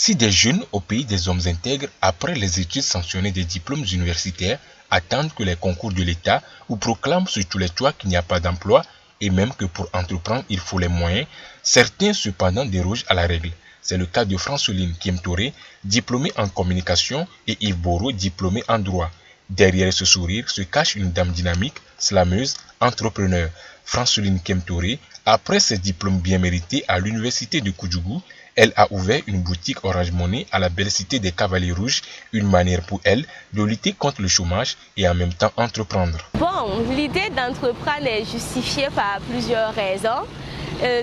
Si des jeunes au pays des hommes intègres, après les études sanctionnées des diplômes universitaires, attendent que les concours de l'État ou proclament sur tous les toits qu'il n'y a pas d'emploi et même que pour entreprendre il faut les moyens, certains cependant dérogent à la règle. C'est le cas de Franceline Kim-Touré, diplômée en communication, et Yves Boro, diplômé en droit. Derrière ce sourire se cache une dame dynamique, slameuse, entrepreneur. Franceline Kim-Touré, après ses diplômes bien mérités à l'université de Koudjougou, elle a ouvert une boutique Orange Money à la belle cité des Cavaliers Rouges, une manière pour elle de lutter contre le chômage et en même temps entreprendre. Bon, l'idée d'entreprendre est justifiée par plusieurs raisons.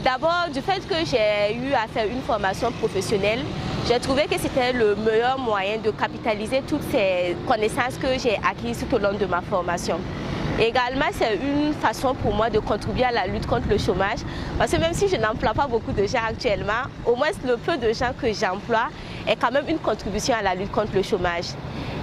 D'abord, du fait que j'ai eu à faire une formation professionnelle, j'ai trouvé que c'était le meilleur moyen de capitaliser toutes ces connaissances que j'ai acquises tout au long de ma formation. Également, c'est une façon pour moi de contribuer à la lutte contre le chômage, parce que même si je n'emploie pas beaucoup de gens actuellement, au moins le peu de gens que j'emploie est quand même une contribution à la lutte contre le chômage.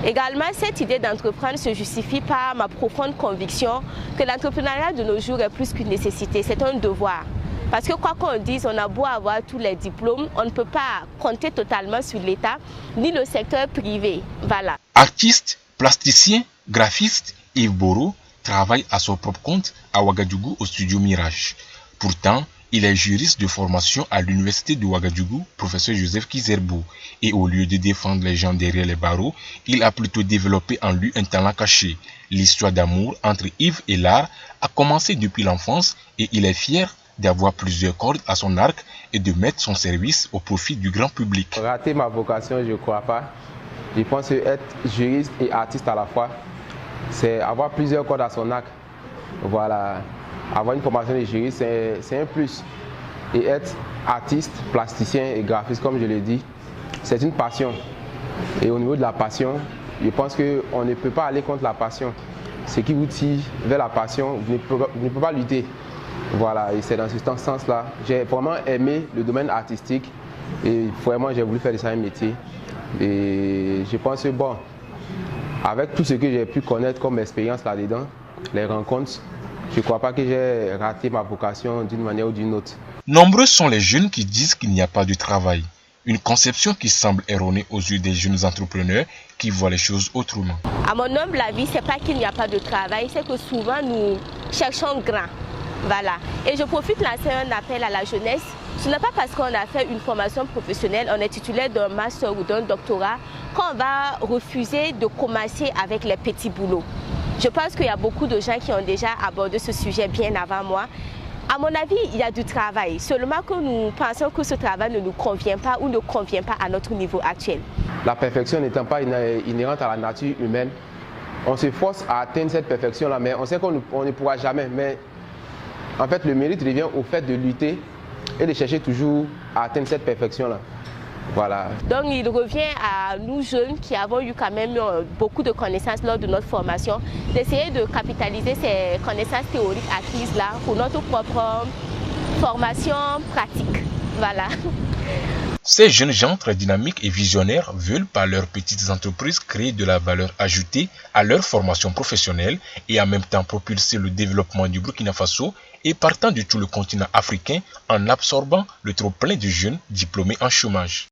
Également, cette idée d'entreprendre se justifie par ma profonde conviction que l'entrepreneuriat de nos jours est plus qu'une nécessité, c'est un devoir. Parce que quoi qu'on dise, on a beau avoir tous les diplômes, on ne peut pas compter totalement sur l'État ni le secteur privé. Voilà. Artiste, plasticien, graphiste, Yves Boro travaille à son propre compte à Ouagadougou au studio Mirage. Pourtant, il est juriste de formation à l'université de Ouagadougou, professeur Joseph Kizerbo, et au lieu de défendre les gens derrière les barreaux, il a plutôt développé en lui un talent caché. L'histoire d'amour entre Yves et l'art a commencé depuis l'enfance et il est fier d'avoir plusieurs cordes à son arc et de mettre son service au profit du grand public. Rater ma vocation, je ne crois pas. Je pense que être juriste et artiste à la fois, c'est avoir plusieurs cordes à son arc. Voilà. Avoir une formation de juriste, c'est un plus. Et être artiste, plasticien et graphiste, comme je l'ai dit, c'est une passion. Et au niveau de la passion, je pense qu'on ne peut pas aller contre la passion. Ce qui vous tire vers la passion, vous ne pouvez pas lutter. Voilà, et c'est dans ce sens-là. J'ai vraiment aimé le domaine artistique et vraiment j'ai voulu faire de ça un métier. Et je pense que bon, avec tout ce que j'ai pu connaître comme expérience là-dedans, les rencontres, je ne crois pas que j'ai raté ma vocation d'une manière ou d'une autre. Nombreux sont les jeunes qui disent qu'il n'y a pas de travail. Une conception qui semble erronée aux yeux des jeunes entrepreneurs qui voient les choses autrement. À mon humble avis, ce n'est pas qu'il n'y a pas de travail, c'est que souvent nous cherchons grand. Voilà. Et je profite de lancer un appel à la jeunesse. Ce n'est pas parce qu'on a fait une formation professionnelle, on est titulaire d'un master ou d'un doctorat, qu'on va refuser de commencer avec les petits boulots. Je pense qu'il y a beaucoup de gens qui ont déjà abordé ce sujet bien avant moi. À mon avis, il y a du travail, seulement que nous pensons que ce travail ne nous convient pas ou ne convient pas à notre niveau actuel. La perfection n'étant pas inhérente à la nature humaine, on se force à atteindre cette perfection-là, mais on sait qu'on ne pourra jamais. Mais en fait, le mérite revient au fait de lutter et de chercher toujours à atteindre cette perfection-là. Voilà. Donc il revient à nous jeunes qui avons eu quand même beaucoup de connaissances lors de notre formation, d'essayer de capitaliser ces connaissances théoriques acquises-là pour notre propre formation pratique. Voilà. Ces jeunes gens très dynamiques et visionnaires veulent par leurs petites entreprises créer de la valeur ajoutée à leur formation professionnelle et en même temps propulser le développement du Burkina Faso et partant de tout le continent africain en absorbant le trop plein de jeunes diplômés en chômage.